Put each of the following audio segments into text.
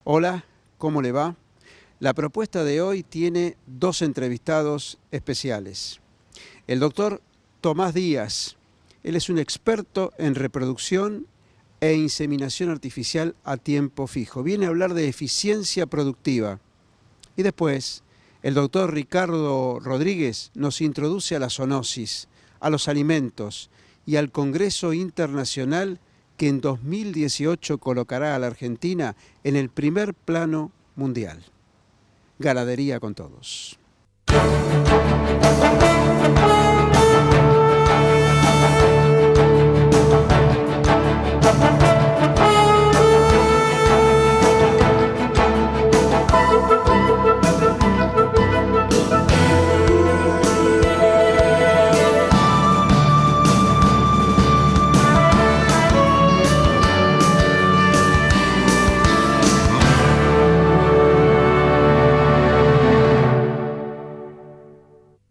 Hola, ¿cómo le va? La propuesta de hoy tiene dos entrevistados especiales. El doctor Tomás Díaz, él es un experto en reproducción e inseminación artificial a tiempo fijo. Viene a hablar de eficiencia productiva. Y después, el doctor Ricardo Rodríguez nos introduce a la zoonosis, a los alimentos y al Congreso Internacional que en 2018 colocará a la Argentina en el primer plano mundial. Ganadería con todos.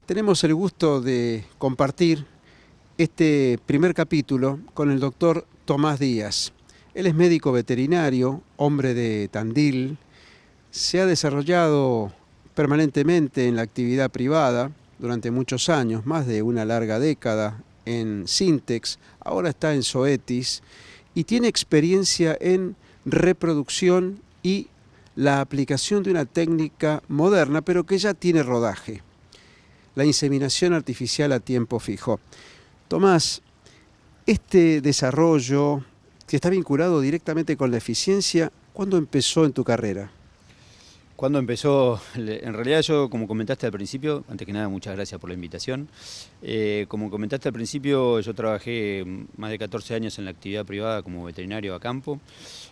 Tenemos el gusto de compartir este primer capítulo con el doctor Tomás Díaz. Él es médico veterinario, hombre de Tandil, se ha desarrollado permanentemente en la actividad privada durante muchos años, más de una larga década en Sintex, ahora está en Zoetis y tiene experiencia en reproducción y la aplicación de una técnica moderna, pero que ya tiene rodaje. La inseminación artificial a tiempo fijo. Tomás, este desarrollo que está vinculado directamente con la eficiencia, ¿cuándo empezó en tu carrera? ¿Cuándo empezó? En realidad yo, como comentaste al principio, antes que nada muchas gracias por la invitación. Como comentaste al principio, yo trabajé más de 14 años en la actividad privada como veterinario a campo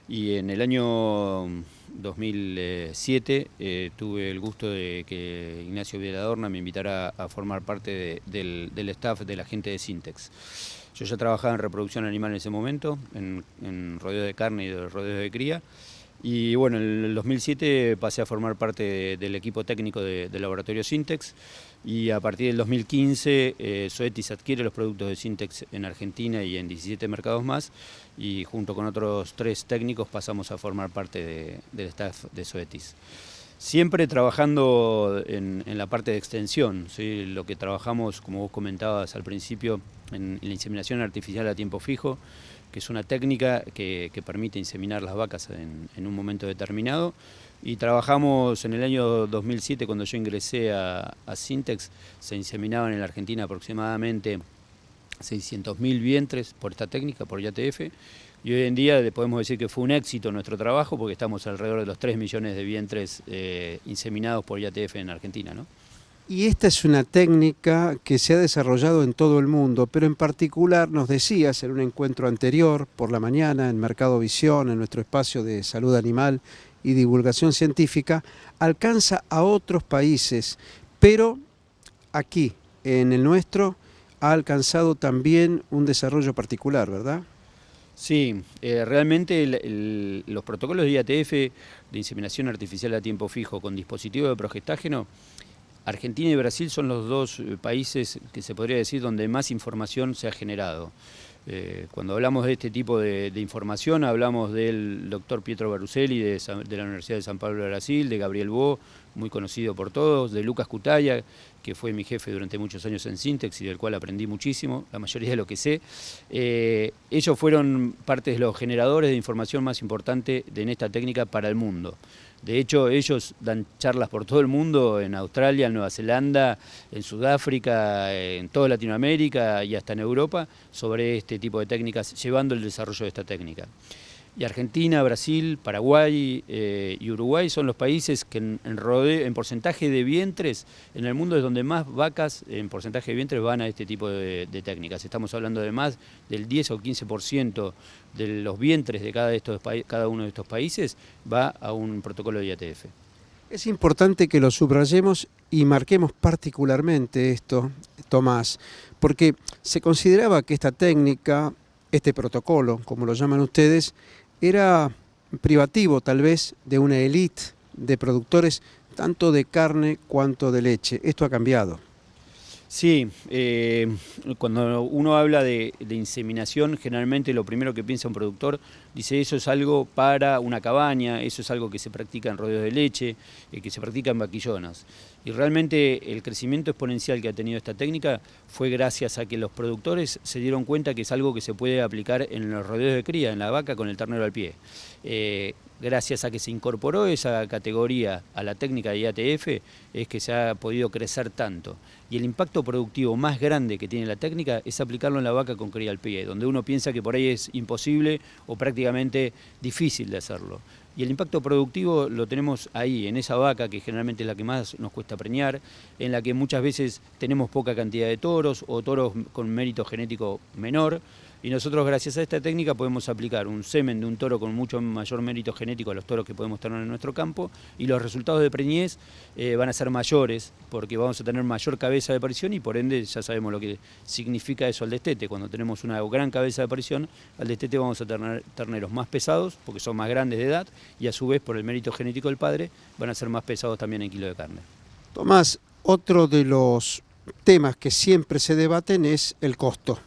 y en el año 2007 tuve el gusto de que Ignacio Viladorna me invitara a formar parte del staff de la gente de Sintex. Yo ya trabajaba en reproducción animal en ese momento, en rodeo de carne y de rodeo de cría. Y bueno, en el 2007 pasé a formar parte del equipo técnico del laboratorio Sintex y a partir del 2015 Zoetis adquiere los productos de Sintex en Argentina y en 17 mercados más y junto con otros 3 técnicos pasamos a formar parte del staff de Zoetis. Siempre trabajando en la parte de extensión, ¿sí? Lo que trabajamos, como vos comentabas al principio, en la inseminación artificial a tiempo fijo, que es una técnica que permite inseminar las vacas en un momento determinado. Y trabajamos en el año 2007, cuando yo ingresé a Sintex, se inseminaban en la Argentina aproximadamente 600.000 vientres por esta técnica, por IATF. Y hoy en día podemos decir que fue un éxito nuestro trabajo porque estamos alrededor de los 3 millones de vientres inseminados por IATF en Argentina, ¿no? Y esta es una técnica que se ha desarrollado en todo el mundo, pero en particular, nos decías en un encuentro anterior, por la mañana, en Mercado Visión, en nuestro espacio de salud animal y divulgación científica, alcanza a otros países, pero aquí, en el nuestro, ha alcanzado también un desarrollo particular, ¿verdad? Sí, realmente los protocolos de IATF de inseminación artificial a tiempo fijo con dispositivo de progestágeno, Argentina y Brasil son los dos países que se podría decir donde más información se ha generado. Cuando hablamos de este tipo de información, hablamos del doctor Pietro Baruselli de la Universidad de San Pablo de Brasil, de Gabriel Bo, muy conocido por todos, de Lucas Cutaya, que fue mi jefe durante muchos años en Sintex y del cual aprendí muchísimo, la mayoría de lo que sé. Ellos fueron parte de los generadores de información más importante en esta técnica para el mundo. De hecho, ellos dan charlas por todo el mundo, en Australia, en Nueva Zelanda, en Sudáfrica, en toda Latinoamérica y hasta en Europa, sobre este tipo de técnicas, llevando el desarrollo de esta técnica. Y Argentina, Brasil, Paraguay y Uruguay son los países que en porcentaje de vientres en el mundo es donde más vacas en porcentaje de vientres van a este tipo de técnicas. Estamos hablando de más del 10 o 15% de los vientres de cada uno de estos países va a un protocolo de IATF. Es importante que lo subrayemos y marquemos particularmente esto, Tomás, porque se consideraba que esta técnica, este protocolo, como lo llaman ustedes, era privativo tal vez de una élite de productores tanto de carne cuanto de leche. Esto ha cambiado. Sí, cuando uno habla de inseminación, generalmente lo primero que piensa un productor, dice eso es algo para una cabaña, eso es algo que se practica en rodeos de leche, que se practica en vaquillonas. Y realmente el crecimiento exponencial que ha tenido esta técnica fue gracias a que los productores se dieron cuenta que es algo que se puede aplicar en los rodeos de cría, en la vaca con el ternero al pie. Gracias a que se incorporó esa categoría a la técnica de IATF, es que se ha podido crecer tanto. Y el impacto productivo más grande que tiene la técnica es aplicarlo en la vaca con cría al pie, donde uno piensa que por ahí es imposible o prácticamente difícil de hacerlo. Y el impacto productivo lo tenemos ahí, en esa vaca que generalmente es la que más nos cuesta preñar, en la que muchas veces tenemos poca cantidad de toros o toros con mérito genético menor. Y nosotros gracias a esta técnica podemos aplicar un semen de un toro con mucho mayor mérito genético a los toros que podemos tener en nuestro campo y los resultados de preñez van a ser mayores porque vamos a tener mayor cabeza de aparición y por ende ya sabemos lo que significa eso al destete. Cuando tenemos una gran cabeza de aparición, al destete vamos a tener terneros más pesados porque son más grandes de edad y a su vez por el mérito genético del padre van a ser más pesados también en kilo de carne. Tomás, otro de los temas que siempre se debaten es el costo.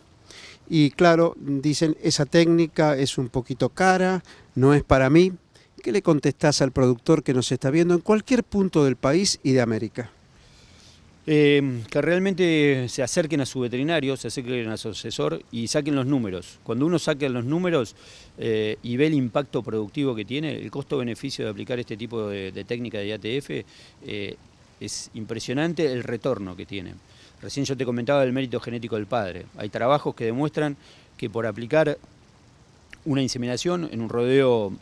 Y claro, dicen, esa técnica es un poquito cara, no es para mí. ¿Qué le contestás al productor que nos está viendo en cualquier punto del país y de América? Que realmente se acerquen a su veterinario, se acerquen a su asesor y saquen los números. Cuando uno saca los números y ve el impacto productivo que tiene, el costo-beneficio de aplicar este tipo de técnica de IATF, es impresionante el retorno que tiene. Recién yo te comentaba del mérito genético del padre. Hay trabajos que demuestran que por aplicar una inseminación en un rodeo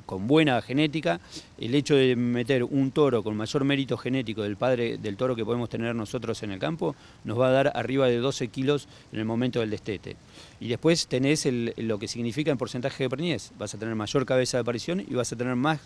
con buena genética, el hecho de meter un toro con mayor mérito genético del padre del toro que podemos tener nosotros en el campo, nos va a dar arriba de 12 kilos en el momento del destete. Y después tenés lo que significa en porcentaje de preñez. Vas a tener mayor cabeza de aparición y vas a tener más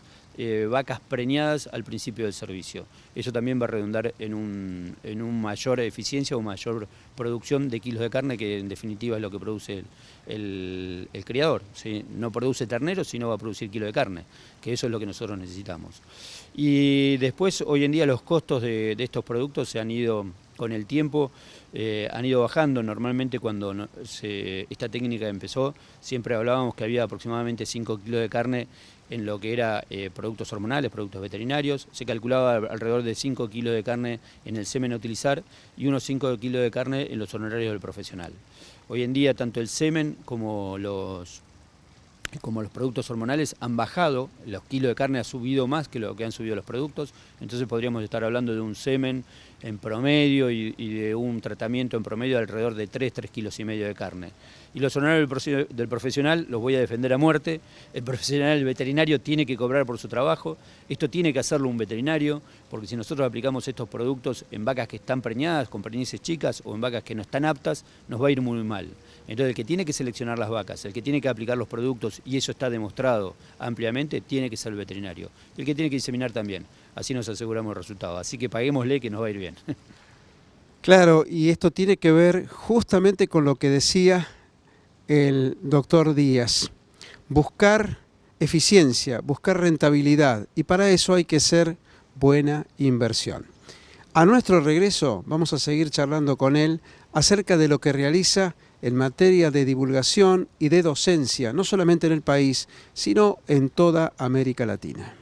vacas preñadas al principio del servicio. Eso también va a redundar en un mayor eficiencia o mayor producción de kilos de carne, que en definitiva es lo que produce el criador, ¿sí? No produce terneros, sino va a producir kilo de carne, que eso es lo que nosotros necesitamos. Y después, hoy en día, los costos de estos productos se han ido, con el tiempo, han ido bajando. Normalmente cuando esta técnica empezó, siempre hablábamos que había aproximadamente 5 kilos de carne en lo que era productos hormonales, productos veterinarios. Se calculaba alrededor de 5 kilos de carne en el semen a utilizar y unos 5 kilos de carne en los honorarios del profesional. Hoy en día tanto el semen como los productos hormonales han bajado, los kilos de carne han subido más que lo que han subido los productos, entonces podríamos estar hablando de un semen en promedio y de un tratamiento en promedio de alrededor de 3,5 kilos de carne. Y los honorarios del profesional los voy a defender a muerte. El profesional, el veterinario, tiene que cobrar por su trabajo. Esto tiene que hacerlo un veterinario, porque si nosotros aplicamos estos productos en vacas que están preñadas, con preñeces chicas, o en vacas que no están aptas, nos va a ir muy mal. Entonces el que tiene que seleccionar las vacas, el que tiene que aplicar los productos, y eso está demostrado ampliamente, tiene que ser el veterinario. El que tiene que inseminar también. Así nos aseguramos el resultado. Así que paguémosle que nos va a ir bien. Claro, y esto tiene que ver justamente con lo que decía el doctor Díaz. Buscar eficiencia, buscar rentabilidad, y para eso hay que hacer buena inversión. A nuestro regreso vamos a seguir charlando con él acerca de lo que realiza en materia de divulgación y de docencia, no solamente en el país, sino en toda América Latina.